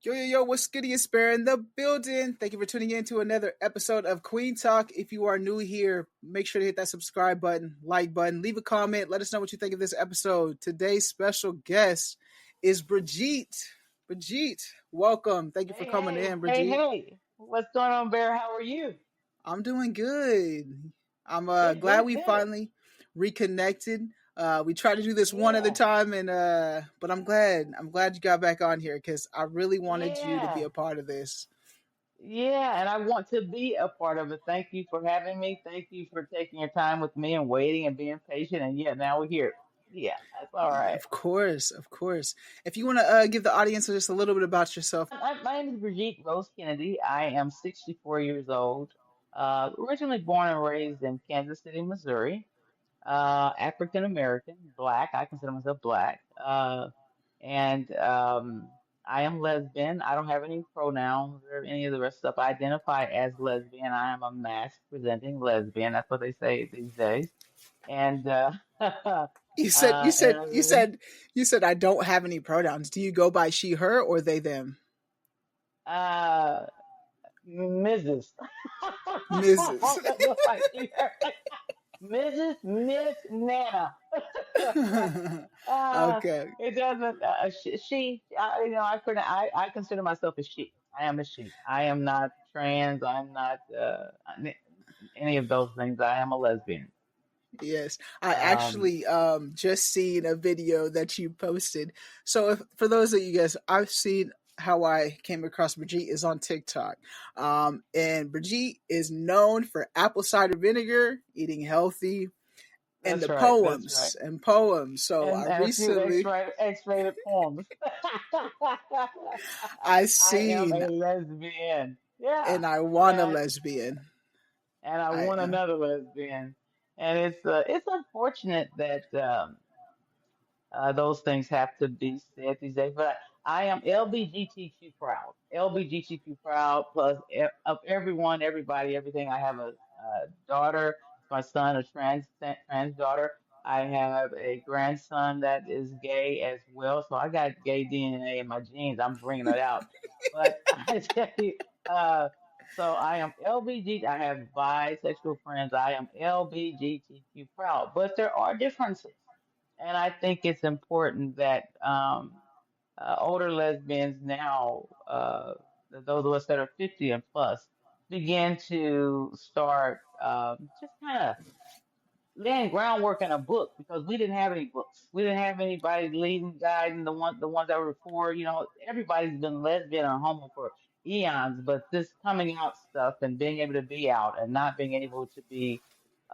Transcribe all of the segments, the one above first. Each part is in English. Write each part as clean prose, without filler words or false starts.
Yo, what's good? It's Bear in the building. Thank you for tuning in to another episode of Kueen Talk. If you are new here, make sure to hit that subscribe button, like button, leave a comment. Let us know what you think of this episode. Today's special guest is Bregeet. Bregeet, welcome. Thank you for coming Hey, in, hey, hey, Bregeet. hey. What's going on, Bear? How are you? I'm doing good. I'm Good, glad good, we good. finally reconnected. We tried to do this one at a Yeah, time, and but I'm glad. I'm glad you got back on here because I really wanted you to be yeah, a part of this. yeah. And I want to be a part of it. Thank you for having me. Thank you for taking your time with me and waiting and being patient. And yeah, now we're here. Yeah, that's all right. Of course, of course. If you want to give the audience just a little bit about yourself. My name is Bregeet Kennedy. I am 64 years old. Originally born and raised in Kansas City, Missouri. African American, black. I consider myself black. And I am lesbian. I don't have any pronouns or any of the rest of stuff. I identify as lesbian. I am a mask presenting lesbian. That's what they say these days. And You said, you and said, I you really said, you said, I don't have any pronouns. Do you go by she, her, or they, them? uh Mrs. Mrs. I don't know if I see her. Mrs. Miss Nana. uh, Okay. it doesn't. She. I consider myself a she. I am a she. I am not trans. I'm not any of those things. I am a lesbian. Yes, I Um, actually just seen a video that you posted. So for those of you guys, I've seen how I came across Brigitte is on TikTok. And Brigitte is known for apple cider vinegar, eating healthy, and that's the right. That's right. poems. So I And a few recently X-rated poems. I I am seen a lesbian. Yeah. and I want a And lesbian. and I I want another lesbian. And it's unfortunate that those things have to be said these days. But I am LBGTQ proud. LBGTQ proud plus of everyone, everybody, everything. I have a daughter, my son, a trans daughter. I have a grandson that is gay as well. So I got gay DNA in my genes. I'm bringing it out. But I tell you, uh, so I am LBG. I have bisexual friends. I am LBGTQ proud. But there are differences. And I think it's important that older lesbians now, those of us that are 50 and plus, begin to start just kind of laying groundwork in a book because we didn't have any books. We didn't have anybody leading, guiding the ones that were before. You know, everybody's been lesbian or homo for eons, but this coming out stuff and being able to be out and not being able to be,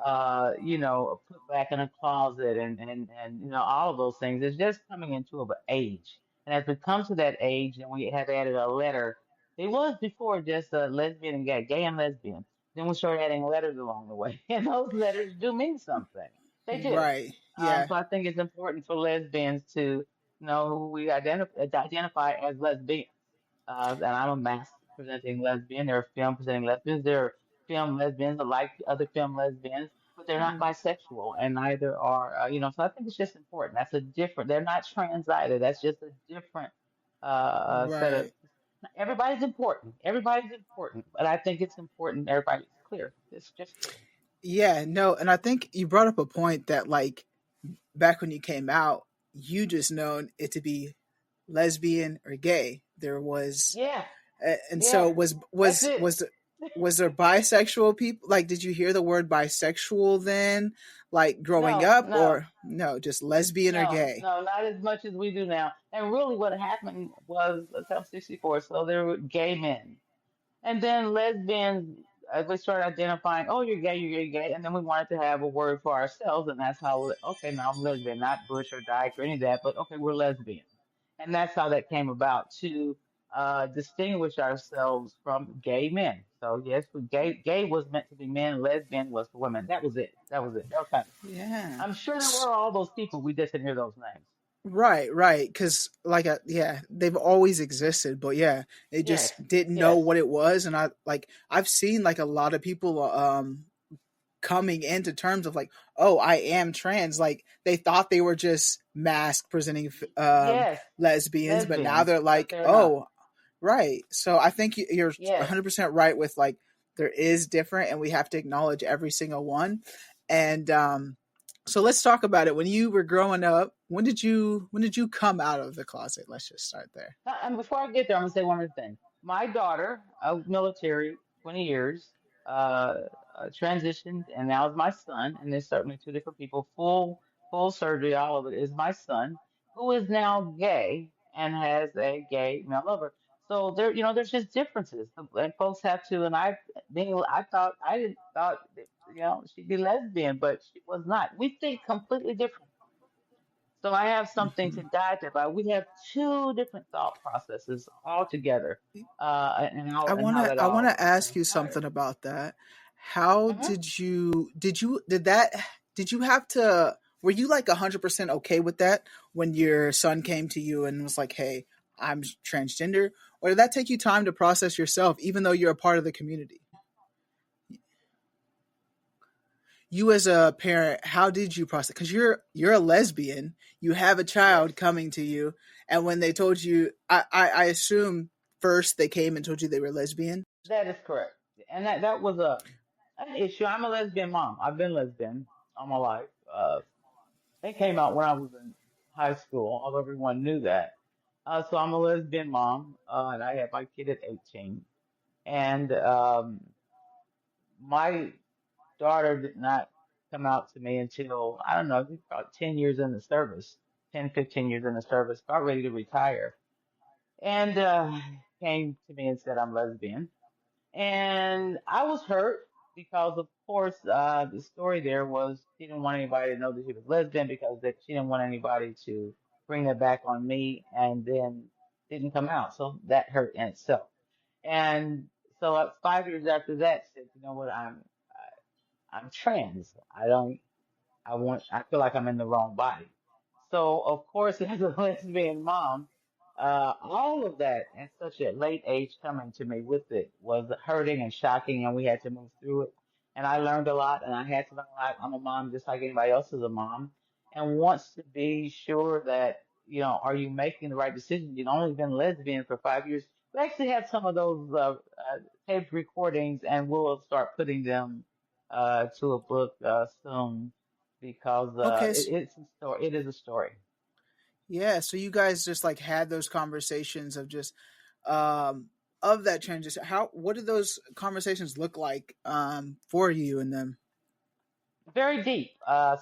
put back in a closet and all of those things is just coming into an age. And as we come to that age, and we have added a letter. It was before just lesbian and gay and lesbian. Then we started adding letters along the way, and those letters do mean something. They do. right. Yeah. So I think it's important for lesbians to know who we identify as lesbians. And I'm a mask presenting lesbian. There are film presenting lesbians. There are film lesbians that like other film lesbians, but they're not bisexual, and neither are So I think it's just important. That's a different. They're not trans either. That's just a different set of. Right. Everybody's important. Everybody's important, but I think it's important everybody's clear. It's just clear. Yeah, no, and I think you brought up a point that like back when you came out, you just known it to be lesbian or gay. There was, Yeah, and so yeah. That's it. was there bisexual people? Like, did you hear the word bisexual then, like growing No, up, no, or no, just lesbian or no, gay? no, not as much as we do now. And really, what happened was, I'm 64, so there were gay men. And then lesbians, as we started identifying, oh, you're gay, you're gay, and then we wanted to have a word for ourselves, and that's how, okay, now I'm lesbian, not Bush or Dyke or any of that, but okay, we're lesbian. And that's how that came about to distinguish ourselves from gay men. So yes, gay was meant to be men, lesbian was for women. That was it. That was it. That was kind of, Yeah. I'm sure there were all those people. We just didn't hear those names. Right, right. Because, like, yeah, they've always existed, but yeah, they Yes, just didn't know yes, what it was. And I've seen like a lot of people, coming into terms of like, oh, I am trans. Like, they thought they were just mask presenting, yes, lesbians, but now lesbians, they're but like, they're not. oh, Right. So I think you're Yes. 100% right with like there is different and we have to acknowledge every single one. And so let's talk about it. When you were growing up, when did you come out of the closet? Let's just start there. And before I get there, I'm gonna say one more thing. My daughter, military, 20 years, uh, transitioned, and now is my son. And there's certainly two different people. Full surgery, all of it is my son, who is now gay and has a gay male lover. So there, there's just differences, and folks have to. And I didn't thought that, she'd be lesbian, but she was not. We think completely different. So I have something Hmm. to guide that by. We have two different thought processes altogether, and how that I want all to ask you transpired. something about that. How Hmm. did you have to were you like 100% okay with that when your son came to you and was like, "Hey, I'm transgender," or did that take you time to process yourself even though you're a part of the community? You as a parent, how did you process? Because you're a lesbian, you have a Yes, child coming to you, and when they told you, I assume first they came and told you they were lesbian. that is correct, and that was an issue. I'm a lesbian mom. I've been lesbian all my life. They came out when I was in high school, although everyone knew that. So I'm a lesbian mom, and I had my kid at 18, and my daughter did not come out to me until, I don't know, I think about 10 years in the service, 10, 15 years in the service, about ready to retire. And came to me and said, I'm lesbian. And I was hurt because, of course, the story there was she didn't want anybody to know that she was lesbian because that she didn't want anybody to bring that back on me and then didn't come out. So that hurt in itself. And so 5 years after that, said, you know what, I'm trans. I feel like I'm in the wrong body. So, of course, as a lesbian mom, all of that at such a late age coming to me with it was hurting and shocking, and we had to move through it. And I learned a lot, and I had to learn a lot. I'm a mom just like anybody else is a mom, and wants to be sure that, are you making the right decision? You've only been lesbian for 5 years. We actually have some of those taped recordings, and we'll start putting them to a book soon because Okay, it's a story. It is a story. yeah. So you guys just like had those conversations of just um of that transition. How what did those conversations look like for you and them? Very deep.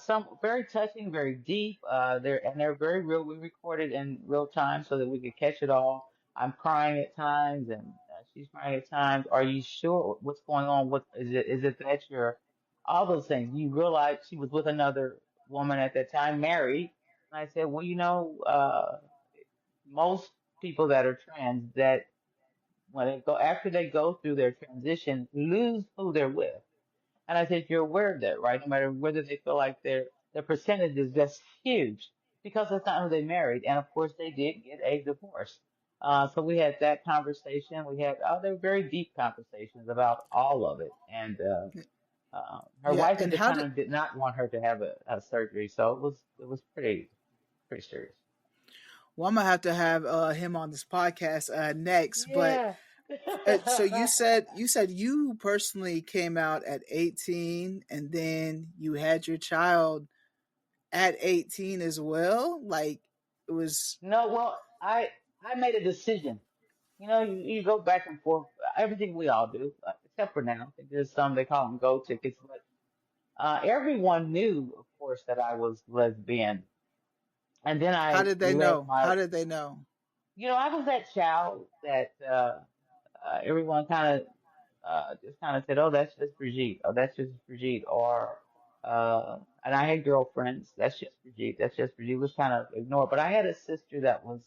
Some very touching, very deep. They're very real. We recorded in real time so that we could catch it all. I'm crying at times, and she's crying at times. Are you sure what's going on? What is it? Is it that you're all those things? You realize she was with another woman at that time, married. And I said, well, most people that are trans that when they go after they go through their transition, lose who they're with. And I said, you're aware of that, right? No matter whether they feel like their percentage is just huge because that's not who they married. And of course, they did get a divorce. So we had that conversation. We had they're very deep conversations about all of it. And her Yeah, wife at and the how did time did not want her to have a surgery, so it was pretty serious. well, I'm gonna have to have him on this podcast next. But Yeah. so you said you personally came out at 18, and then you had your child at 18 as well. Like it was. No, well, I made a decision. You go back and forth, everything we all do, except for now. I think there's some they call them go tickets, but everyone knew, of course, that I was lesbian. And then How I did they let know? my, How did they know? I was that child that everyone kind of just kind of said, "Oh, that's just Brigitte. Oh, that's just Brigitte." Or, and I had girlfriends. That's just Brigitte. That's just Brigitte. Was kind of ignored. But I had a sister that was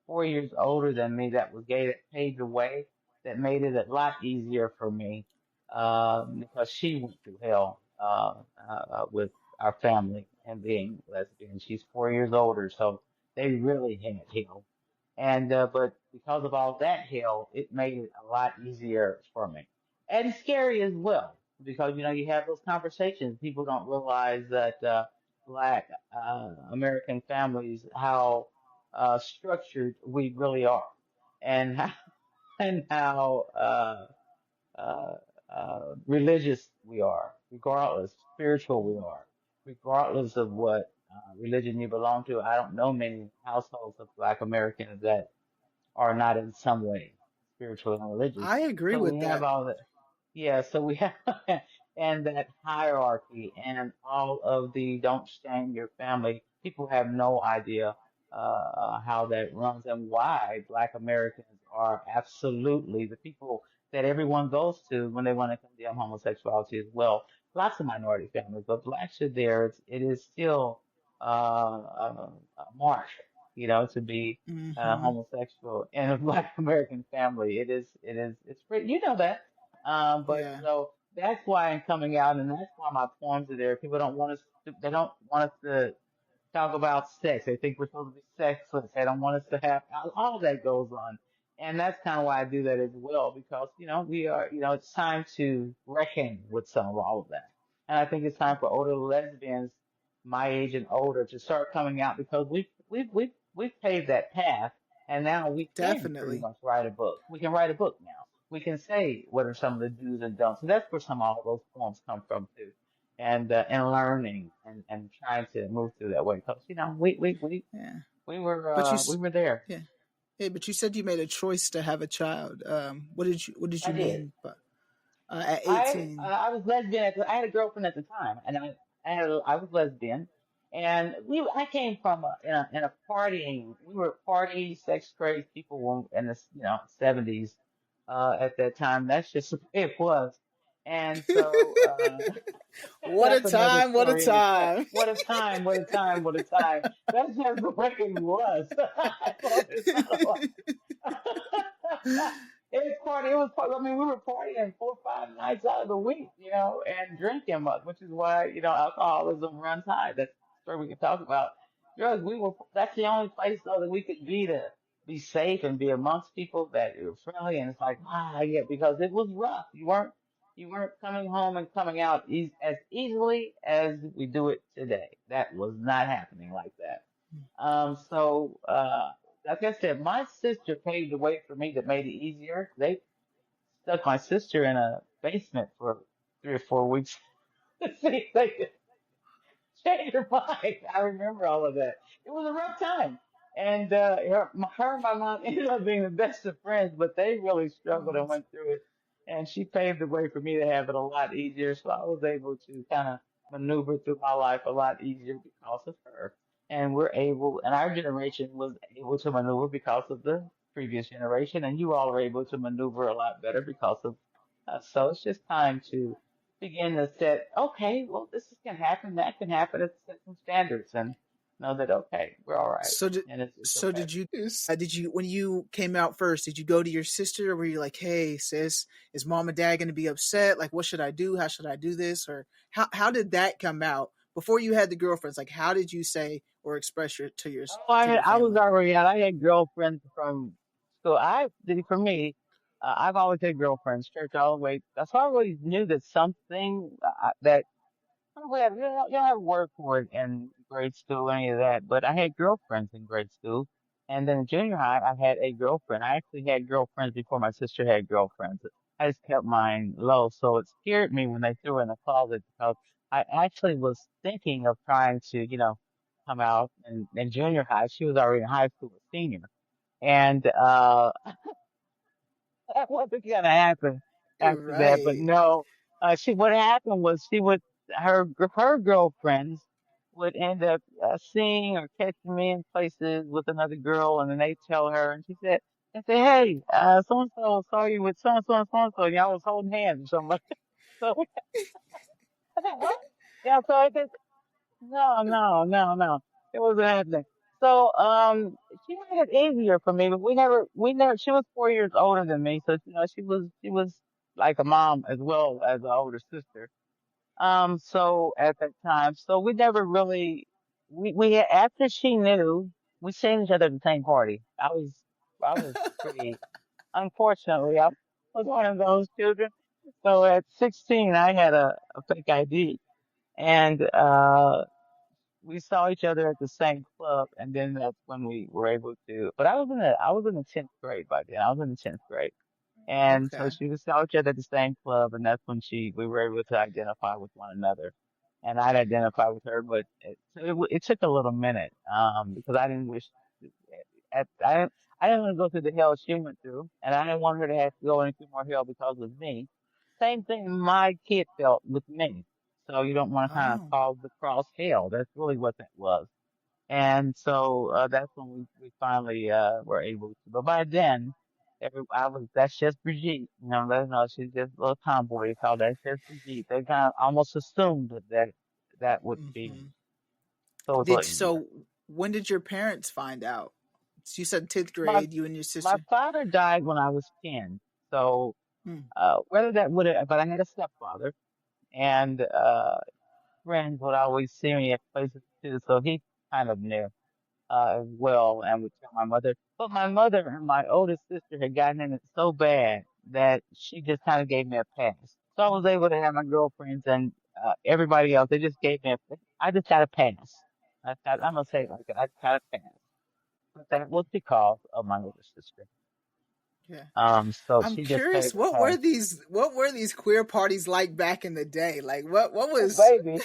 4 years older than me that was gay that paved the way that made it a lot easier for me because she went through hell with our family and being lesbian. She's 4 years older, so they really had hell. And but because of all that hell, it made it a lot easier for me and scary as well because you have those conversations. People don't realize that Black American families how structured we really are, and and how religious we are, regardless, spiritual we are, regardless of what religion you belong to. I don't know many households of Black Americans that are not in some way spiritual and religious. I agree So we with have that. all that. Yeah, so we have and that hierarchy and all of the don't shame your family. People have no idea how that runs and why Black Americans are absolutely the people that everyone goes to when they want to condemn homosexuality as well. Lots of minority families, but blacks are there. It is still a mark, to be Hmm. homosexual in a Black American family. It's pretty, that. But Yeah, so that's why I'm coming out, and that's why my poems are there. People don't want us they don't want us to talk about sex. They think we're supposed to be sexless. They don't want us to have all that goes on. And that's kind of why I do that as well, because, we are, it's time to reckon with some of all of that. And I think it's time for older lesbians, my age and older, to start coming out because we've paved that path. And now we can pretty definitely. much write a book. We can write a book now. We can say what are some of the do's and don'ts. So that's where some of all those poems come from too, and learning and trying to move through that way. Because Yeah, but we were there. yeah, hey, but you said you made a choice to have a child. What did I you did. mean? But at 18. I was lesbian. I had a girlfriend at the time, and I was lesbian, and I came from in a partying. We were party sex crazed people in the 70s at that time. That's just the way it was. And so What a that's another time! What a story in itself. time! What a time! What a time! What a time! That's just the way it was. So it's not it was party. It was party. I mean, we were partying 4 or 5 nights out of the week, and drinking much, which is why alcoholism runs high. That's where we can talk about drugs. That's the only place though that we could be to be safe and be amongst people that are friendly. And it's like, wow, yeah, because it was rough. You weren't coming home and coming out as easily as we do it today. That was not happening like that. So, like I said, my sister paved the way for me that made it easier. They stuck my sister in a basement for 3 or 4 weeks to see if they could change her mind. I remember all of that. It was a rough time. And her and my mom ended up being the best of friends, but they really struggled Oh, and went through it. And she paved the way for me to have it a lot easier. So I was able to kind of maneuver through my life a lot easier because of her. And our generation was able to maneuver because of the previous generation. And you all are able to maneuver a lot better because of us. So it's just time to begin to set, okay, well, can happen, that can happen. Let's set some standards and know that, okay, we're all right. so did And it's so okay. did you did you when you came out first? Did you go to your sister, or were you like, "Hey, sis, is mom and dad going to be upset? Like, what should I do? How should I do this?" Or how did that come out before you had the girlfriends? Like, how did you say or express Oh, to your I was family? already out. I had girlfriends from school. For me, I've always had girlfriends, church all the way. That's why I always knew that something that you don't have a word for it in grade school or any of that, but I had girlfriends in grade school. And then in junior high, I had a girlfriend. I actually had girlfriends before my sister had girlfriends. I just kept mine low. So it scared me when they threw her in the closet because I actually was thinking of trying to, come out in junior high. She was already in high school, a senior. And that wasn't gonna happen after that. But Right. no, what happened was her girlfriends would end up seeing or catching me in places with another girl, and then they tell her, and they say, hey, so and so saw you with so and so and so and so, and y'all was holding hands or something like that. So I said, what? Yeah, so I said, no, no, no, no. It wasn't happening. So, she made it easier for me, but she was 4 years older than me. So, she was like a mom as well as an older sister. So at that time, so we never really, after she knew, we seen each other at the same party. I was pretty, unfortunately, I was one of those children. So at 16, I had a fake ID. And, we saw each other at the same club, and then that's when we were able to. But I was in the 10th grade by then. I was in the 10th grade, and so Okay. she was saw each other at the same club, and that's when we were able to identify with one another, and I'd identify with her, but it took a little minute, because I didn't wish at I didn't want to go through the hell she went through, and I didn't want her to have to go any through more hell because of me. Same thing my kid felt with me. So you don't want to kind of Oh. cause the cross hell. That's really what that was. And so that's when we finally were able to. But by then, that's just Brigitte. No, she's just a little tomboy. So that's just Brigitte. They kind of almost assumed that would be me. Hmm. So it was a Did little easier. so? When did your parents find out? So you said tenth My grade. You and your my sister. father died when I was 10. So Hmm. whether that would have, but I had a stepfather, and friends would always see me at places too. So he kind of knew as well, and would tell my mother. But my mother and my oldest sister had gotten in it so bad that she just kind of gave me a pass. So I was able to have my girlfriends and everybody else. They just gave me I just got a pass. I'm gonna say it like that. I just got a pass. But that was because of my older sister. Yeah. So I'm she just paid curious. the What pass. were these? What were these queer parties like back in the day? Like what Oh was? baby.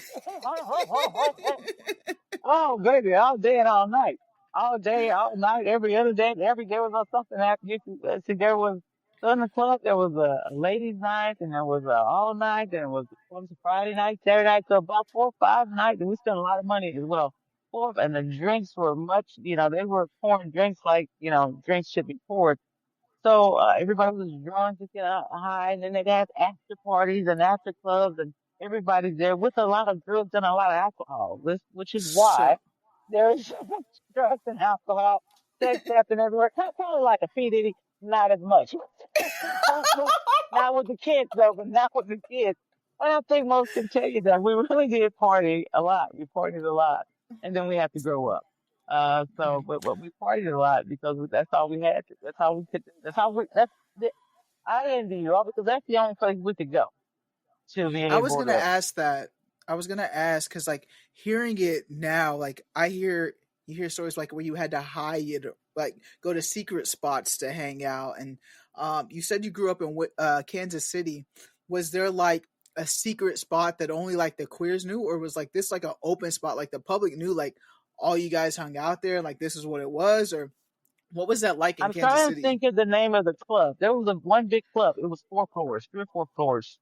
Oh, baby, all day and all night. All day, all night, every other day, every day was on something after you could see there was in the club, there was a ladies' night and there was a all night, and there was Friday night, Saturday night, so about 4 or 5 nights, and we spent a lot of money as well. And the drinks were much, they were pouring drinks like, drinks should be poured. So everybody was drunk, just high, and then they'd have after parties and after clubs, and everybody's there with a lot of drugs and a lot of alcohol, which is why So there's so much drugs and alcohol, sex happening everywhere. Kind of like a P Diddy, not as much. Not with the kids though, but not with the kids. And I think most can tell you that we really did party a lot. We partied a lot, and then we have to grow up. But we partied a lot because that's all we had. That's how we could. That's how we. That's the, I envy you all because that's the only place we could go to be I was able gonna to. ask that. I was gonna ask because like hearing it now, like I hear you hear stories like where you had to hide, like go to secret spots to hang out, and you said you grew up in Kansas City. Was there like a secret spot that only like the queers knew, or was like this like an open spot like the public knew, like all you guys hung out there, like this is what it was, or what was that like in I'm Kansas trying to City? think of the name of the club. There was one big club. It was 4 floors, 3 or 4 floors.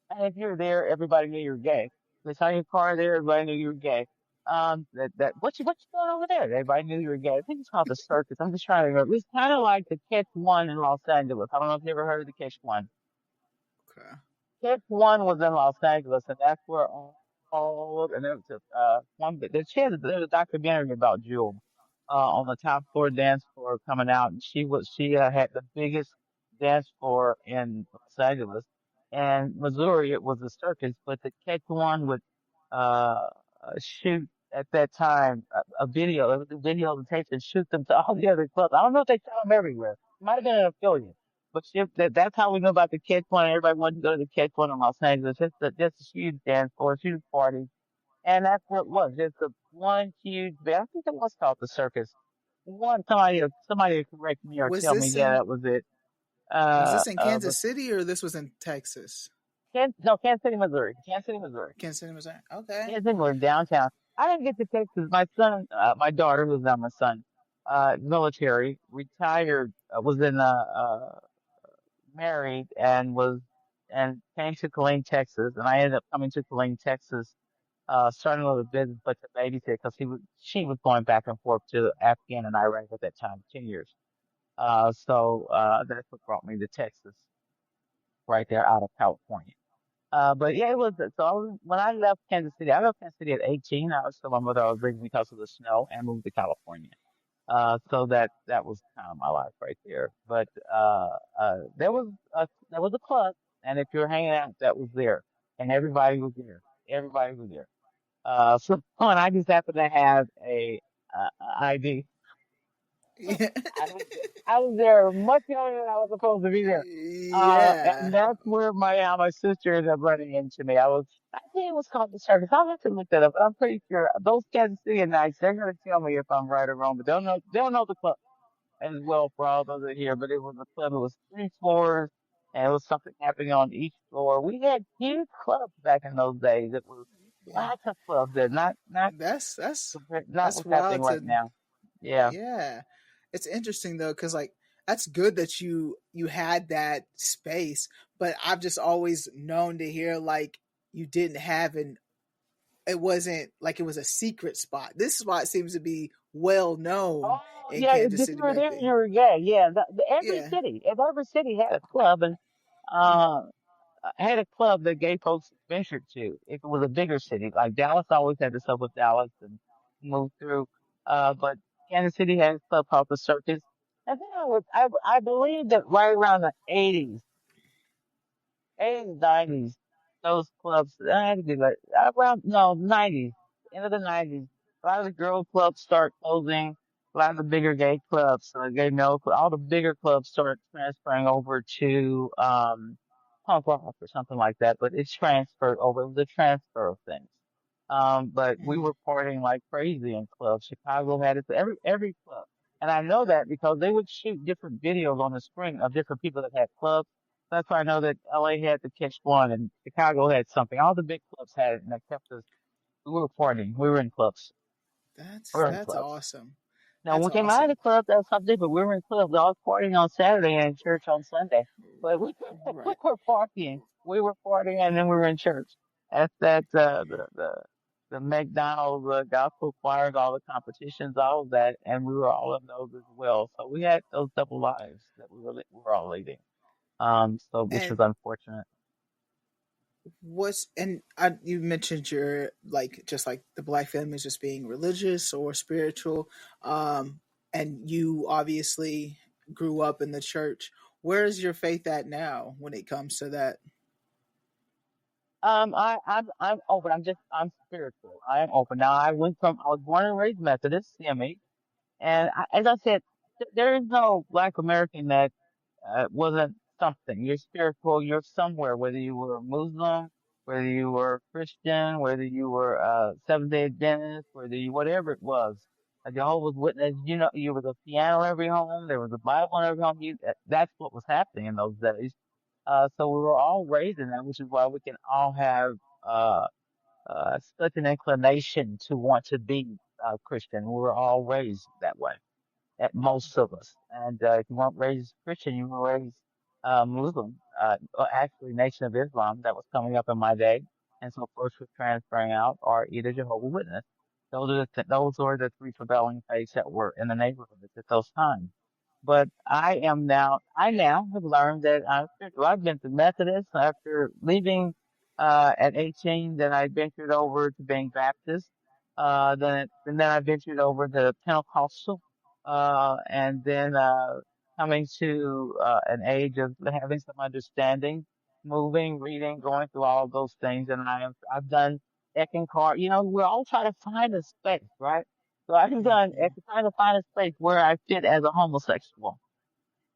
And if you're there, everybody knew you were gay. They saw your car there, everybody knew you were gay. What you doing over there? Everybody knew you were gay. I think it's called the Circus. I'm just trying to remember. It's kind of like the Catch One in Los Angeles. I don't know if you ever heard of the Catch One. Okay. Fifth one was in Los Angeles, and that's where and there was one. There's a documentary about Jewel, on the top floor dance floor coming out, and she had the biggest dance floor in Los Angeles, and Missouri. It was a circus, but the catch one would shoot at that time a video. It was a video of the tapes and shoot them to all the other clubs. I don't know if they shot them everywhere. It might have been an affiliate. But that's how we know about the Catch One. Everybody wanted to go to the Catch One in Los Angeles. Just a huge dance floor, huge party. And that's what it was. Just a one huge, I think it was called the circus. Somebody correct me or Was tell me, this yeah, in that was it. Kansas But City or this was in Texas? No, Kansas City, Missouri. Kansas City, Missouri. Kansas City, Missouri. Okay. Kansas City, Missouri, downtown. I didn't get to Texas. My daughter, who's now my son, military, retired, was in married and came to Killeen, Texas, and I ended up coming to Killeen, Texas, starting a little business, but to babysit because she was going back and forth to Afghan and Iraq at that time, 10 years. So that's what brought me to Texas, right there out of California. But yeah, it was so when I left Kansas City. I left Kansas City at 18. I was still my mother. I was bringing because of the snow and moved to California. So that was kind of my life right there. But there was a club, and if you're hanging out, that was there, and everybody was there. Everybody was there. So and I just happened to have a ID. Yeah. I was I was there much younger than I was supposed to be there. Yeah. And that's where my sister ended up running into me. I think it was called the circus. I'll have to look that up. I'm pretty sure those Kansas City nights, they're gonna tell me if I'm right or wrong, but they'll know the club as well for all those that are here. But it was a club. It was 3 floors, and it was something happening on each floor. We had huge clubs back in those days. It was Yeah. lots of clubs there. That's that's Not that's what's happening wild right to now. Yeah. yeah. It's interesting though, because like that's good that you had that space, but I've just always known to hear like you didn't have an it wasn't like it was a secret spot. This spot seems to be well known Oh, in yeah. Kansas If you City were back there, you then. were gay. Yeah. Yeah. Every city had a club, and uh, had a club that gay folks ventured to. If it was a bigger city, like Dallas, always had the sub with Dallas and moved through. But Kansas City had a club called the Circus. And then I believe that right around the 80s, 90s, those clubs, I had to be like, around, no, 90s, end of the 90s, a lot of the girl clubs start closing, a lot of the bigger gay clubs, gay male, all the bigger clubs start transferring over to, punk rock or something like that, but it's transferred over, it was a transfer of things. But we Mhm. were partying like crazy in clubs. Chicago had it, every club. And I know that because they would shoot different videos on the screen of different people that had clubs. That's why I know that LA had the Catch One and Chicago had something. All the big clubs had it, and that kept us. We were partying. We were in clubs. We were in That's clubs. awesome. Now, when That's we came out of the awesome. club, that was something different. We were in clubs. I was partying on Saturday and in church on Sunday. But we Right. were partying. We were partying, and then we were in church. That's the McDonald's gospel choirs, all the competitions, all of that, and we were all in those as well. So we had those double lives that we were all leading. So which was And unfortunate. you mentioned your like just like the black families just being religious or spiritual, um, and you obviously grew up in the church. Where is your faith at now when it comes to that? I'm open. I'm spiritual. I am open. Now I was born and raised Methodist, CME, and as I said, there is no Black American that wasn't something. You're spiritual. You're somewhere. Whether you were a Muslim, whether you were Christian, whether you were Seventh Day Adventist, whether you whatever it was, a Jehovah's Witness. You know, you was a piano in every home. There was a Bible in every home. That's what was happening in those days. So we were all raised in that, which is why we can all have uh, such an inclination to want to be Christian. We were all raised that way, at most of us. And if you weren't raised Christian, you were raised Muslim, or actually Nation of Islam that was coming up in my day. And so, of course, we're transferring out, or either Jehovah's Witness. Those were the three prevailing faiths that were in the neighborhood at those times. But I now have learned that I'm spiritual. I've been to Methodist after leaving at 18. Then I ventured over to being Baptist. Then I ventured over to Pentecostal. And then coming to an age of having some understanding, moving, reading, going through all of those things. And I've done Eckankar. You know, we're all trying to find a space, right? So I've done Mhm. trying to find a space where I fit as a homosexual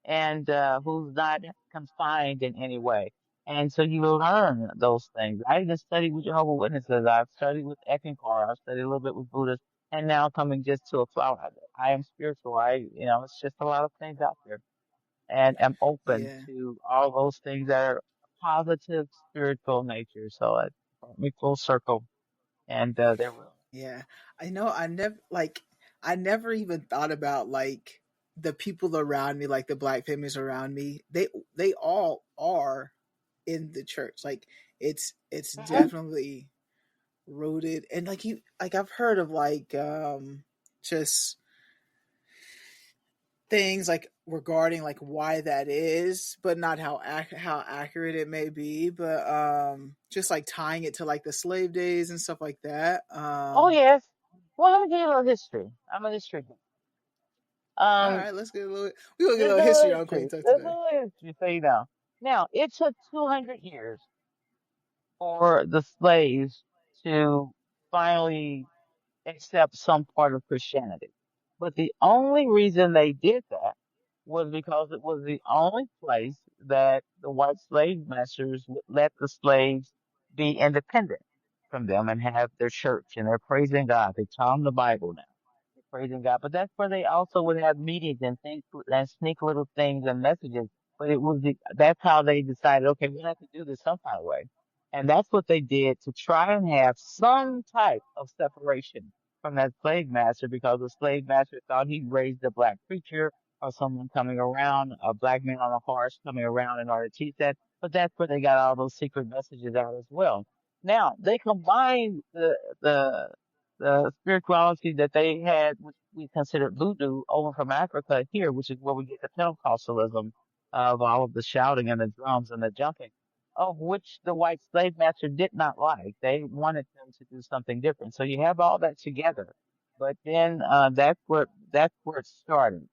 and who's not confined in any way. And so you will learn those things. I even studied with Jehovah's Witnesses. I've studied with Eckankar. I've studied a little bit with Buddhists. And now coming just to a flower, I am spiritual. It's just a lot of things out there. And I'm open Yeah. to all those things that are positive spiritual nature. So it brought me full circle. And there will. Yeah, I know. I never even thought about like the people around me, like the black families around me. They all are in the church. Like it's Mhm. definitely rooted, and like I've heard of like just things like regarding like why that is, but not how accurate it may be. But just like tying it to like the slave days and stuff like that. Oh, yes. Well, let me give you a little history. I'm a history geek. All Um, right, let's get a little. We gonna get a There's little a little history on Queen history. Talk There's a today. little history, so you know. Now, it took 200 years for the slaves to finally accept some part of Christianity. But the only reason they did that was because it was the only place that the white slave masters would let the slaves be independent from them and have their church and they're praising God. They taught them the Bible now. They're praising God. But that's where they also would have meetings and things and sneak little things and messages. But that's how they decided, okay, we have to do this some kind of way. And that's what they did to try and have some type of separation from that slave master because the slave master thought he raised a black preacher or someone coming around, a black man on a horse coming around in order to teach that. But that's where they got all those secret messages out as well. Now they combined the the spirituality that they had, which we considered voodoo, over from Africa here, which is where we get the Pentecostalism of all of the shouting and the drums and the jumping, of which the white slave master did not like. They wanted them to do something different. So you have all that together. But then that's where it started.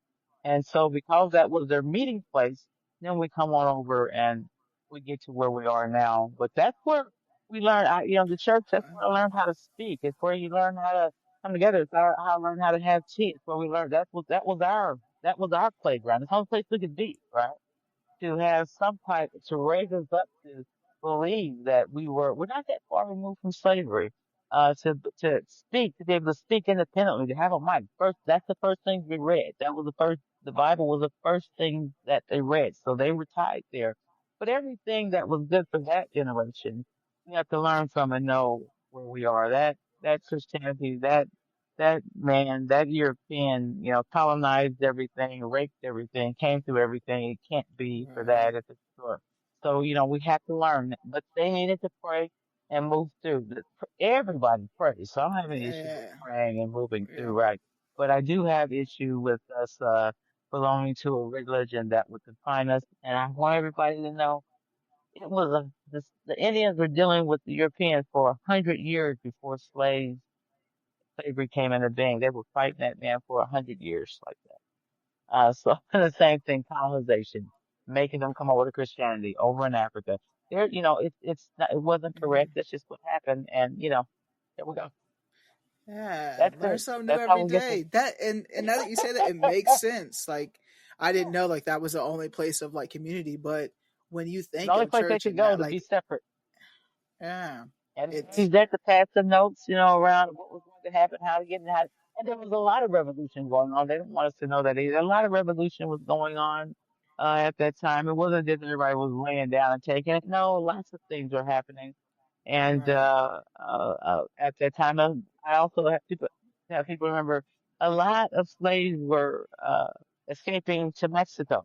And so because that was their meeting place, then we come on over and we get to where we are now. But that's where we learn, the church, that's where I learned how to speak. It's where you learn how to come together. It's how I learned how to have tea. It's where we learned that was our playground. It's the only place we could be, right? To have some type to raise us up to believe that we're not that far removed from slavery. To speak, to be able to speak independently, to have a mic. First, that's the first thing we read. The Bible was the first thing that they read. So they were tied there. But everything that was good for that generation, we have to learn from and know where we are. That Christianity, that man, that European, colonized everything, raped everything, came through everything. It can't be for Right. that if it's short. So, we have to learn. But they needed to pray and move through. Everybody prays. So I don't have any issue with Yeah. praying and moving through, Yeah. right? But I do have issue with us belonging to a religion that would confine us. And I want everybody to know the Indians were dealing with the Europeans for 100 years before slavery came into being. They were fighting that man for 100 years like that. So the same thing, colonization, making them come over to Christianity over in Africa. It wasn't correct. Mhm. That's just what happened. And, there we go. Yeah. That's Learn it. something new That's how every we get to day. And now that you say that, it makes sense. Like I didn't know like that was the only place of like community, but when you the think only of place they church could and go that, to be like, separate. yeah, And they it's used that to pass the notes, around what was going to happen, how to get it, and there was a lot of revolution going on. They didn't want us to know that either. A lot of revolution was going on at that time. It wasn't just everybody was laying down and taking it. No, lots of things were happening. And right. at that time, I also have people remember a lot of slaves were escaping to Mexico,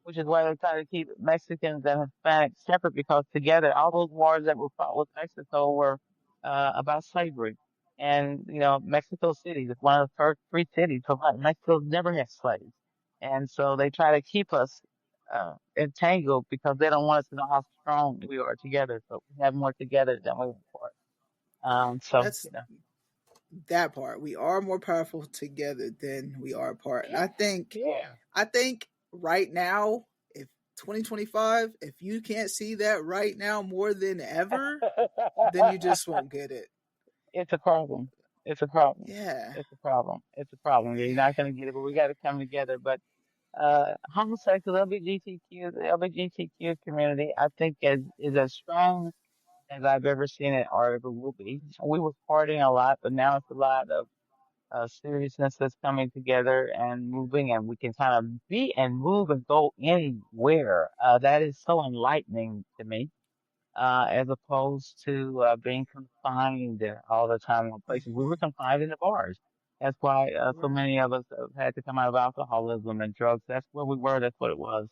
which is why they try to keep Mexicans and Hispanics separate because together, all those wars that were fought with Mexico were about slavery. And Mexico City is one of the first free cities. So Mexico's never had slaves, and so they try to keep us entangled because they don't want us to know how strong we are together. So we have more together than we were apart. So That's that part. We are more powerful together than we are apart. And yeah, yeah. I think right now, if 2025, if you can't see that right now more than ever, then you just won't get it. It's a problem. It's a problem. Yeah. It's a problem. It's a problem. You're not going to get it, but we got to come together. But homosexual LGBTQ, the LGBTQ community, I think is as strong as I've ever seen it or ever will be. We were partying a lot, but now it's a lot of seriousness that's coming together and moving, and we can kind of be and move and go anywhere. That is so enlightening to me, as opposed to being confined all the time in places. We were Mhm. confined in the bars. That's why so Right. many of us have had to come out of alcoholism and drugs. That's where we were. That's what it was.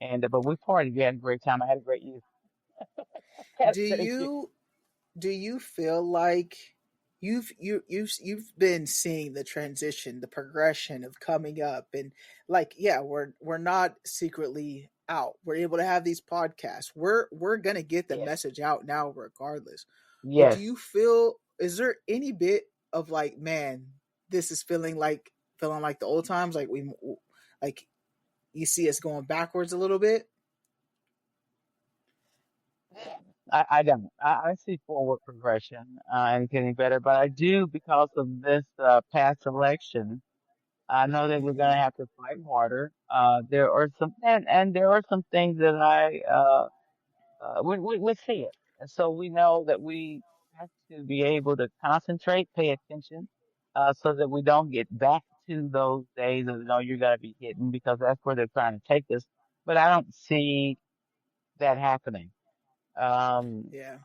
And but we partied. We had a great time. I had a great youth. Had Do a great youth. you do you feel like you've been seeing the transition, the progression of coming up, and like, yeah, we're not secretly out. We're able to have these podcasts. We're gonna get the Yes. message out now regardless. But do Yes. you feel, is there any bit of like, man, this is feeling like the old times, like we like you see us going backwards a little bit? I don't. I see forward progression and getting better, but I do because of this past election. I know that we're gonna have to fight harder. There are some, and there are some things that we see it. And so we know that we have to be able to concentrate, pay attention, so that we don't get back to those days of, you're going to be hidden because that's where they're trying to take us. But I don't see that happening. Um, Yeah.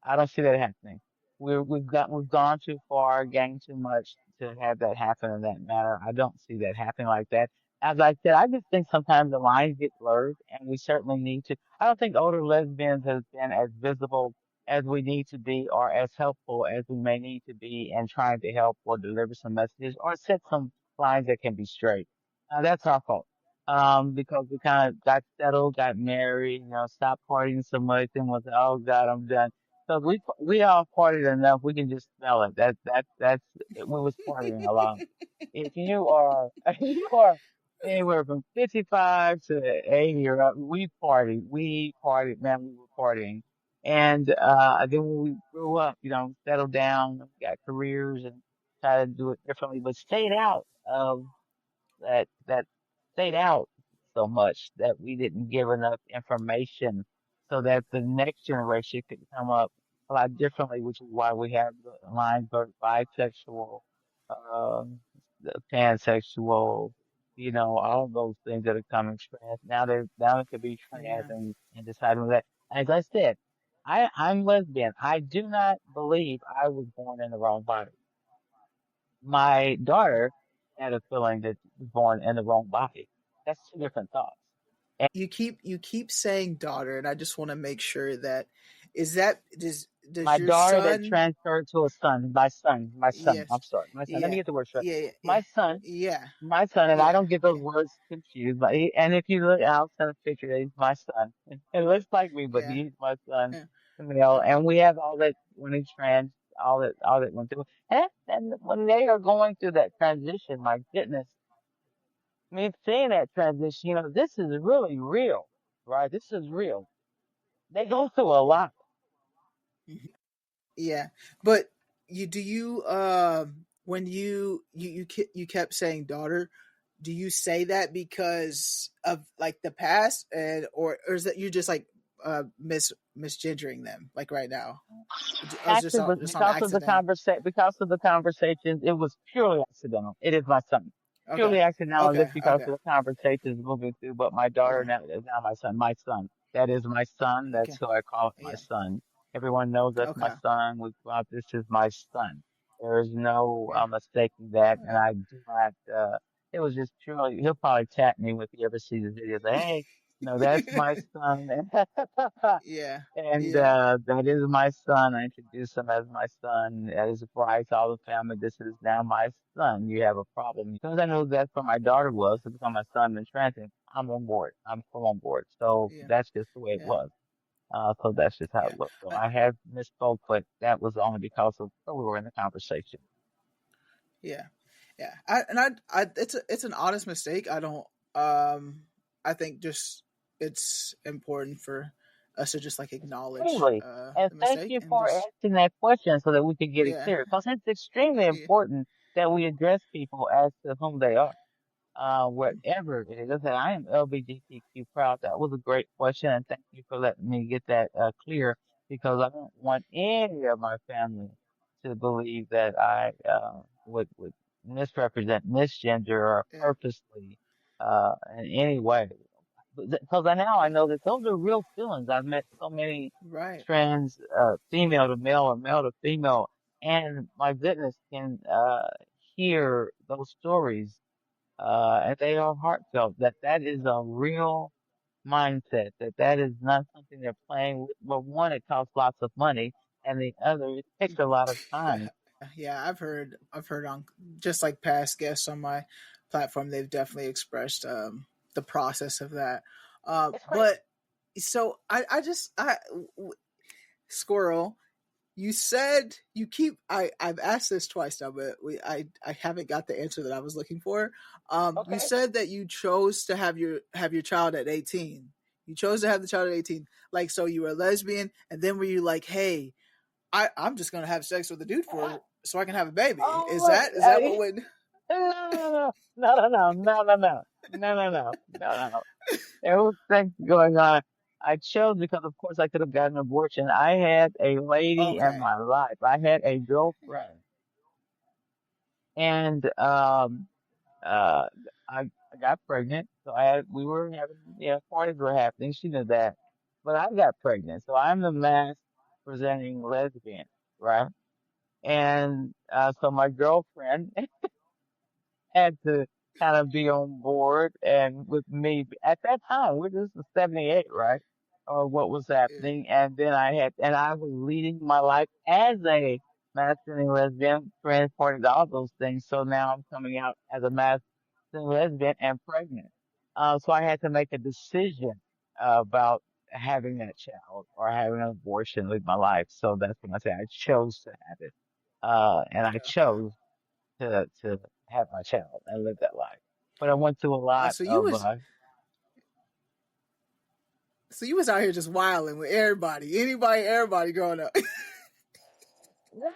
I don't see that happening. We've gone too far, gained too much to have that happen in that manner. I don't see that happening like that. As I said, I just think sometimes the lines get blurred, and we certainly need to. I don't think older lesbians has been as visible as we need to be, or as helpful as we may need to be in trying to help or deliver some messages or set some lines that can be straight. That's our fault. Because we kind of got settled, got married, stopped partying so much, and was, oh God, I'm done. So we all partied enough. We can just smell it. That's we was partying a lot. If you are you are anywhere from 55 to 80 or up, we partied, man. We were partying, and then when we grew up, settled down, got careers, and tried to do it differently, but stayed out of that stayed out so much that we didn't give enough information so that the next generation could come up a lot differently, which is why we have the lines of bisexual, um, the pansexual, all those things that are coming trans. Now it could be trans Yeah. and deciding that. As I said, I'm lesbian. I do not believe I was born in the wrong body. My daughter had a feeling that she was born in the wrong body. That's two different thoughts. And You keep saying daughter, and I just want to make sure that is that does my your daughter that son? transferred to a son, my son, I'm Yes. sorry, my son. Let me Yeah. get the word straight. Yeah. Yeah. My son, Yeah. my son, and I Yeah. don't get those Yeah. words confused. But and if you look, I'll send a picture. He's my son. It looks like me, but Yeah. he's my son, Yeah. male. Yeah. And we have all that when he trans, all that went through. And when they are going through that transition, my goodness, I mean, seeing that transition, this is really real, right? This is real. They go through a lot. Yeah, but when you kept saying daughter, do you say that because of like the past, and or is that you just like misgendering them like right now? Or is Actually, but just on accident? because of the conversations, it was purely accidental. It is my son. Okay, Purely accidental, okay, just because okay, of the conversations moving through. But my daughter okay, now is now my son. My son. That is my son. That's okay, who I call my yeah, son. Everyone knows that's my okay, son. We go out, this is my son. There is no yeah, mistaking that, and yeah, I do not. It was just purely. He'll probably tap me if he ever sees the video. Say, hey, no, that's my son. yeah, And yeah, that is my son. I introduce him as my son. That is Bryce, all the family. This is now my son. You have a problem. Because I know that's what my daughter was to become my son in transit. I'm on board. I'm full on board. So yeah, that's just the way it yeah, was. So that's just how yeah. it looked. So I, I have misspoke, but that was only because of where we were in the conversation. Yeah, yeah. It's an honest mistake. I don't. Um, I think just it's important for us to just like acknowledge Extremely. And the thank mistake you and for just asking that question so that we could get it yeah, clear. Because it's extremely yeah, important that we address people as to whom they are. Whatever it is. And I am LGBTQ proud. That was a great question, and thank you for letting me get that clear because I don't want any of my family to believe that I would misrepresent, misgender, or yeah, purposely in any way. Because I now I yeah. know that those are real feelings. I've met so many Right. trans female to male or male to female, and my goodness, can hear those stories and they are heartfelt. That is a real mindset. That is not something they're playing with. Well, one, it costs lots of money, and the other, it takes a lot of time. Yeah. I've heard on just like past guests on my platform. They've definitely expressed the process of that. It's crazy. But so I squirrel. You said you keep. I've asked this twice now, but I haven't got the answer that I was looking for. You Okay. said that you chose to have your child at 18. You chose to have the child at 18. Like so, you were a lesbian, and then were you like, hey, I'm just gonna have sex with a dude for so I can have a baby? Oh, Is look, that what went? No, no, no, no, no, no, no, no, no, no, no, no, no, no. There was things going on. I chose because, of course, I could have gotten an abortion. I had a lady in Okay. my life. I had a girlfriend, and uh, I got pregnant. So we were having, parties were happening. She knew that, but I got pregnant. So I'm the mask presenting lesbian, right? And so my girlfriend had to kind of be on board and with me at that time. This is 78, right? Or what was Yeah. happening. And then and I was leading my life as a masculine lesbian, trans party, all those things. So now I'm coming out as a masculine lesbian and pregnant. So I had to make a decision about having that child or having an abortion with my life. So that's when I say I chose to have it. And I Okay. chose to have my child and live that life. But I went through a lot So you of was out here just wilding with everybody, anybody, everybody growing up. not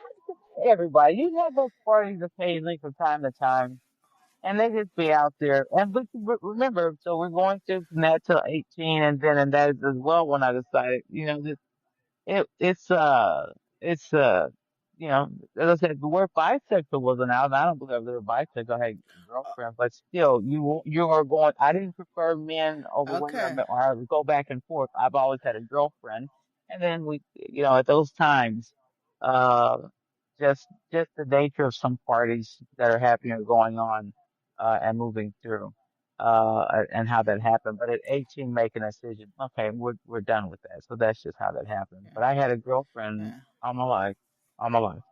everybody. You have those parties occasionally from time to time, and they just be out there. And but remember, so we're going through from that till 18, and that is as well when I decided, It it's you know as I said the word bisexual wasn't out and I don't believe they were bisexual. I had girlfriend, but still you are going. I didn't prefer men over women Okay. or I would go back and forth. I've always had a girlfriend, and then at those times, uh, just the nature of some parties that are happening or going on, and moving through and how that happened. But at 18, making a decision, okay, we're done with that. So that's just how that happened. But Yeah. I had a girlfriend Yeah. all my life, all my life.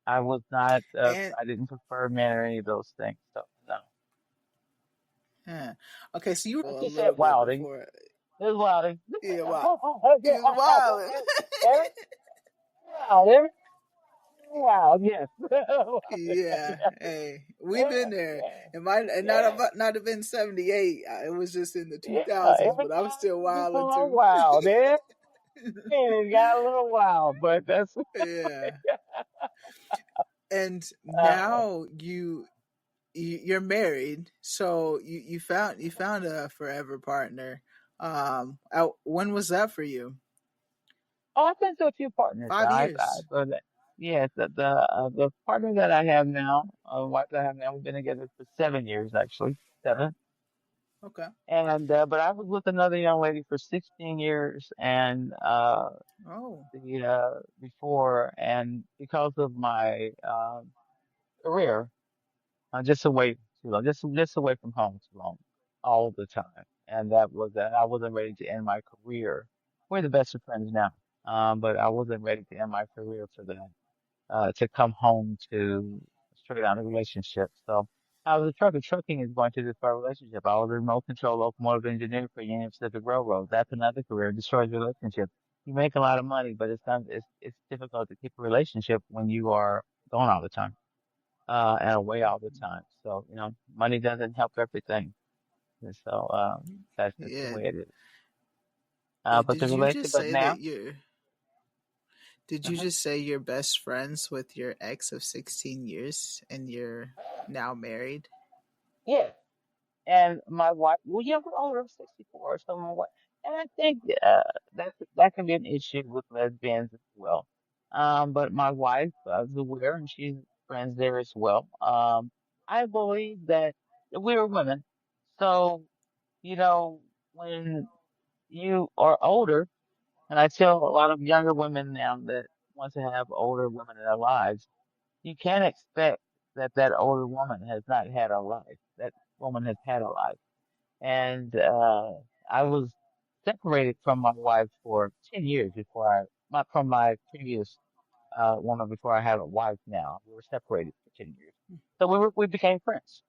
I was not, And I didn't prefer men or any of those things. So no. yeah. Okay, so you were But a she said little bit wilding. before. It was wilding. Yeah, wow. He was wilding. Every wild, every wild, yes. Yeah. Yeah, Hey, we've yeah, been there. yeah, It might yeah. not have been 78. It was just in the Yeah, 2000s, every but I was time still it gets a wilding little too. wild. It got a little wild, but that's Yeah. And uh, now you're married, so you found a forever partner. When was that for you? oh, I've been to a few partners. 5 years. Yes, the partner that I have now, wife that I have now, we've been together for 7 years actually, 7. Okay. And but I was with another young lady for 16 years, and Oh. the before, and because of my career, just away too long, just away from home too long, all the time, and that was that. I wasn't ready to end my career. We're the best of friends now, but I wasn't ready to end my career for that. To come home to straight out a relationship. So I was a trucker. Trucking is going to destroy a relationship. I was a remote control locomotive engineer for Union Pacific Railroad. That's another career. It destroys relationships. You make a lot of money, but it's difficult to keep a relationship when you are gone all the time, and away all the time. So, money doesn't help everything. And so, that's just the Yeah. way it is. Yeah. But the relationship, but now, Did you uh just say you're best friends with your ex of 16 years and you're now married? yeah. And my wife, well, yeah, we're older, 64, so my wife, and I think that can be an issue with lesbians as well. But my wife is aware, and she's friends there as well. I believe that we're women, so you know when you are older, and I tell a lot of younger women now that want to have older women in their lives, you can't expect that older woman has not had a life. That woman has had a life and I was separated from my wife for 10 years from my previous woman before I had a wife now. We were separated for 10 years. So we became friends.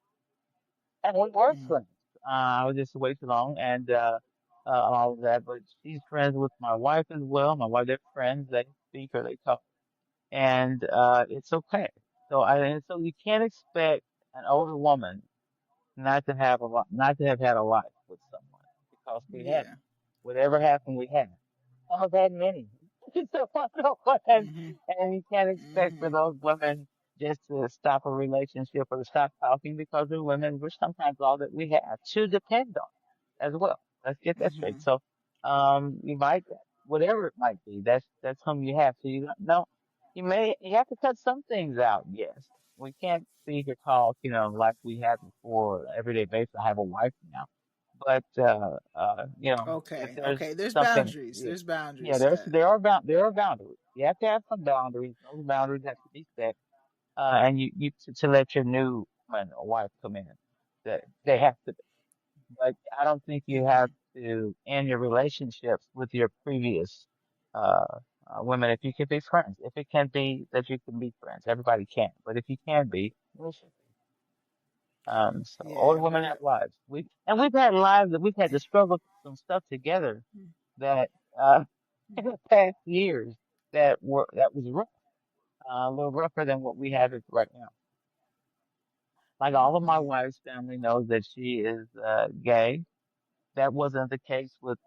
And we were Mm. friends. I was just way too long and all of that. But she's friends with my wife as well. My wife, they're friends. They speak or they talk. And it's okay. And so you can't expect an older woman not to have had a life with someone because we Yeah. haven't. Whatever happened, we haven't. Some have had many. So, and Hmm. and you can't expect for Hmm. those women. just to stop a relationship or to stop talking because we're women. We're sometimes all that we have to depend on as well. Let's get that straight. Hmm. So, you might, whatever it might be, that's whom you have. So you don't, no, you have to cut some things out. Yes, we can't speak or talk, like we had before, everyday basis. I have a wife now, but if Okay, there's okay. There's something, boundaries. yeah, There's yeah, boundaries set. there are boundaries. You have to have some boundaries. Those boundaries have to be set, and to let your new man or wife come in. That they have to, but I don't think you have Hmm. to end your relationships with your previous uh, women if you can be friends. If it can be that you can be friends, everybody can't. But if you can be, we should be. So older Yeah, women we're. have lives. We've had lives that we've had to struggle through some stuff together that in the past years that was rough, a little rougher than what we have it right now. Like all of my Hmm. wife's family knows that she is gay. That wasn't the case with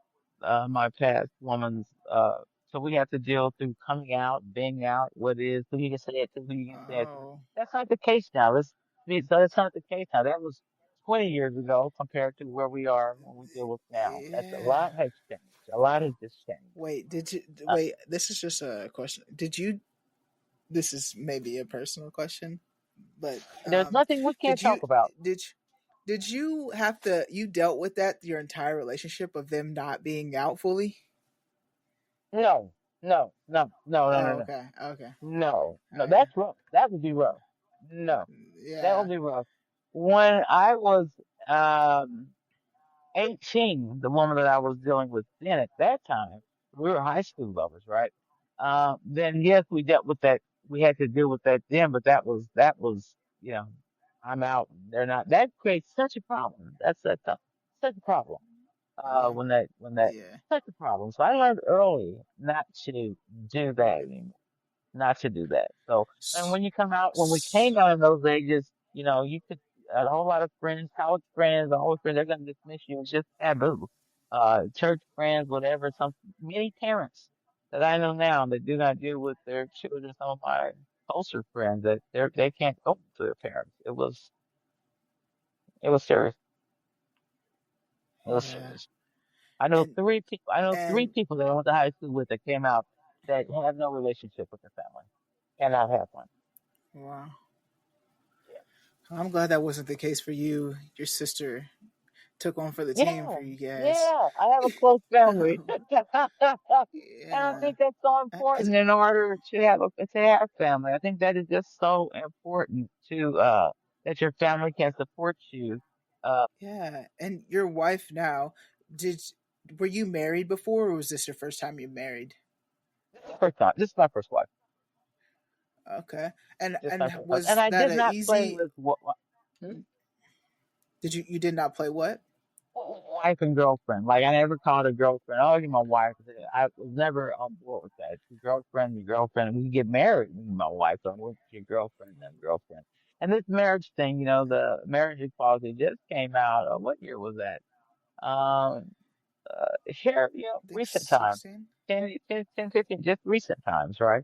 my past woman's. So we have to deal through coming out, being out, what is, who you can say it to, who you can say it to. Oh, That's not the case now. So that's not the case now. That was 20 years ago compared to where we are when we deal with now. That's a yeah. lot has changed. A lot has just changed. Wait, did you Uh, wait? This is just a question. Did you? This is maybe a personal question, but there's nothing we can't did you talk about. did you, did you have to you dealt with that your entire relationship of them not being out fully? No, no, no, no, no, no, Oh, no, okay, okay, no, no. okay. That's rough. That would be rough. No, that Yeah. would be rough. When I was um 18, the woman that I was dealing with then at that time, we were high school lovers, right? Then yes, we dealt with that. We had to deal with that then, but that was, you know, I'm out. They're not. That creates such a problem. That's such a problem. Uh, When that yeah. such a problem. So I learned early not to do that anymore, not to do that. So, and S- when you come out, when we s- came out in those ages, you could, a whole lot of friends, college friends, all friends, they're going to dismiss you. It's just taboo. Church friends, whatever, many parents that I know now that do not deal with their children, some of my closer friends that they can't go to their parents. It was serious. It was yeah. serious. I know And 3 people. I know three and people that I went to high school with that came out that have no relationship with their family. Cannot have one. wow. Yeah. I'm glad that wasn't the case for you. Your sister took on for the team for Yeah. you guys. Yeah. I have a close family. And I Yeah. think that's so As, important in order to have family. I think that is just so important to that your family can support you. yeah. And your wife now, did were you married before, or was this your first time you married? First time. This is my first wife. Okay. And Just my and first wife. And was I that did a not play easy? with what. Did you did not play what? Wife and girlfriend. Like I never called her girlfriend. Oh, you're my wife. I was never on board with that. Your girlfriend. We can get married, me and my wife. So we're your girlfriend and girlfriend. And this marriage thing, the marriage equality just came out. What year was that? Um, here, I think recent times, 16. 15, just recent times, right?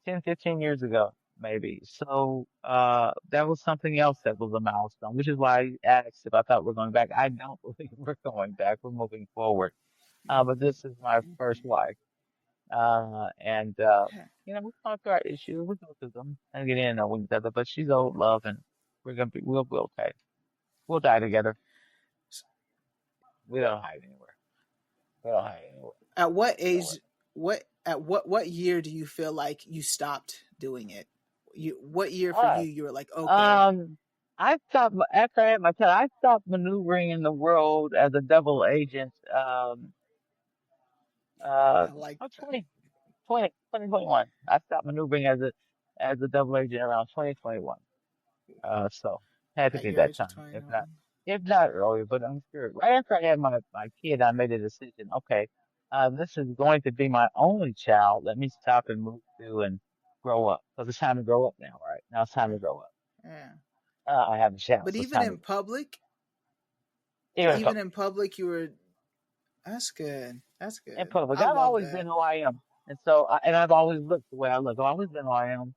10, 15 years ago, maybe. So that was something else that was a milestone, which is why I asked if I thought we're going back. I don't believe we're going back. We're moving forward. But this is my first wife. And Yeah. we go through our issues. We go through them and get in on each other. But she's old love, and we'll be okay. We'll die together. We don't hide anywhere. We don't hide anywhere. At what So, age? What year do you feel like you stopped doing it? What year for uh, you you were like, okay, Um, after I had my child. I stopped maneuvering in the world as a double agent. I like Oh, that. 2021. I stopped maneuvering as a double agent around 2021. So had to At be your that age of time, 21? if not earlier. But I'm sure right after I had my kid, I made a decision. Okay, this is going to be my only child. Let me stop and move through and grow up because it's time to grow up now. Right now, it's time to grow up. Yeah. I have a child, But so it's time to even in even public. in public, you were. That's good. That's In good. public. I I've love always been that. who I am, and I've always looked the way I look. I've always been who I am.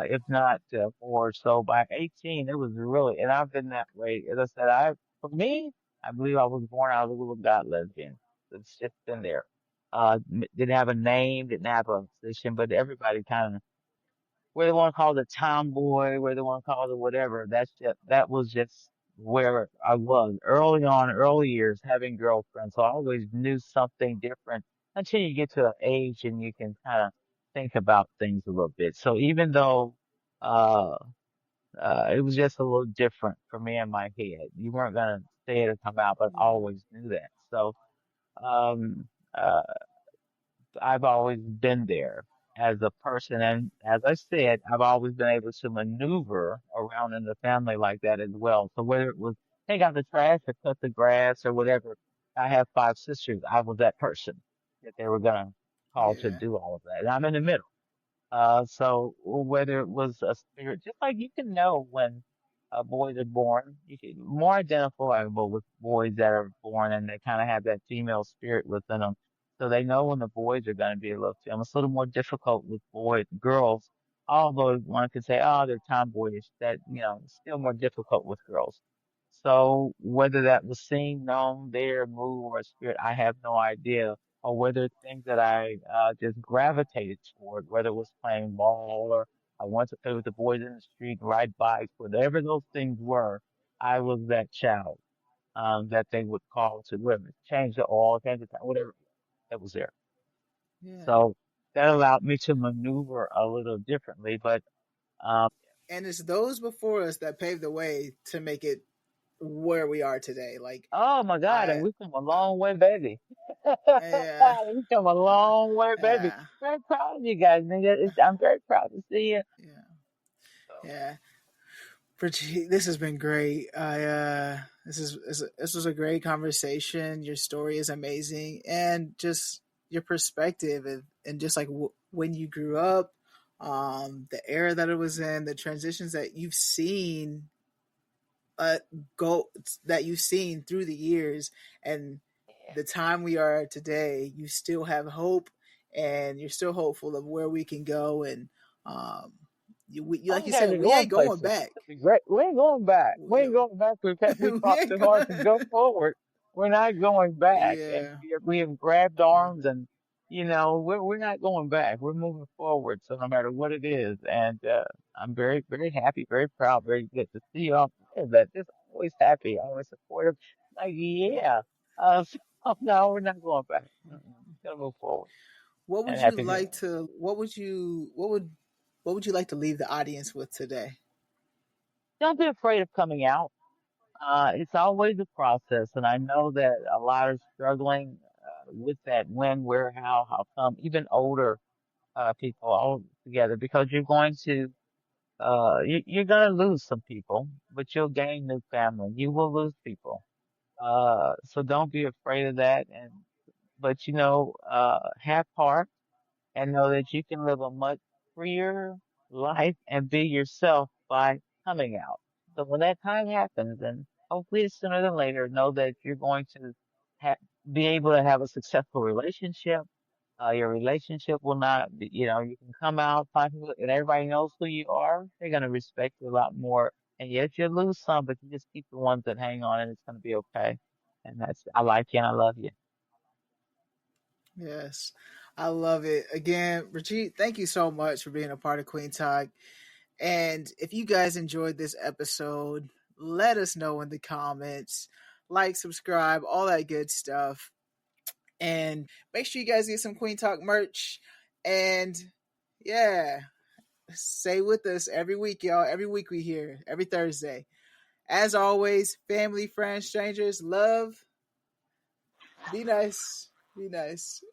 if not more. So by 18, it was really, and I've been that way. As I said, for me, I believe I was born out of the womb of God lesbian. It's just been there. Didn't have a name, didn't have a position, but everybody kind of, whether they want to call it a tomboy, whether they want to call it whatever, that was just where I was early on, early years, having girlfriends. So I always knew something different until you get to an age and you can kind of think about things a little bit. So even though uh it was just a little different for me in my head, you weren't gonna say it or come out, but I Yeah. always knew that. So um uh I've always been there as a person. And as I said, I've always been able to maneuver around in the family like that as well. So whether it was take out the trash or cut the grass or whatever, I have five sisters. I was that person that they were going to call to Yeah. do all of that. And I'm in the middle. So whether it was a spirit, just like you can know when boys are born, you can more identifiable with boys that are born and they kind of have that female spirit within them. So they know when the boys are going to be a little female. It's a little more difficult with girls, although one could say, oh, they're tomboyish. That, it's still more difficult with girls. So whether that was seen, known, there, move, or spirit, I have no idea, or whether it's things that I just gravitated toward, whether it was playing ball or I wanted to play with the boys in the street, ride bikes, whatever those things were, I was that child that they would call to women, change the oil, change the time, whatever that was there. Yeah. So that allowed me to maneuver a little differently. But um, And it's those before us that paved the way to make it where we are today. Like oh my God, and I, we come a I long way, baby. yeah, We come a long way, baby. yeah, Very proud of you guys, nigga. I'm very proud to see you. yeah, So, yeah. Brigitte, this has been great. This was a great conversation. Your story is amazing, and just your perspective, and just like when you grew up, the era that it was in, the transitions that you've seen, uh, go that you've seen through the years, and yeah. the time we are today. You still have hope, and you're still hopeful of where we can go, and um, Oh, like you you guys said, are we going ain't going places. This back. will be great. We ain't going back. We ain't We, going back. We we fought ain't too hard to going. go forward. We're not going back. And Yeah, we have grabbed yeah, arms and, we're not going back. We're moving forward. So no matter what it is. And, I'm very, very happy, very proud, very good to see you all. That just always happy, always supportive. Like, yeah. So no, we're not going back. Gonna move forward what and would you happy to. like to? What would you like to leave the audience with today? Don't be afraid of coming out. It's always a process, and I know that a lot are struggling with that. When, where, how come? Even older people all together, because you're going to lose some people, but you'll gain new family. You will lose people, so don't be afraid of that. But have heart and know that you can live a much freer life and be yourself by coming out. So when that time happens, and hopefully it's sooner than later, know that you're going to ha- be able to have a successful relationship. Your relationship will not be, you can come out, find people, and everybody knows who you are. They're going to respect you a lot more. And yes, you lose some, but you just keep the ones that hang on, and it's going to be okay. And I like you and I love you. Yes, I love it. Again, Brigitte, thank you so much for being a part of Queen Talk. And if you guys enjoyed this episode, let us know in the comments. Like, subscribe, all that good stuff. And make sure you guys get some Queen Talk merch. And yeah, stay with us every week, y'all. Every week we here, every Thursday. As always, family, friends, strangers, love. Be nice. Be nice.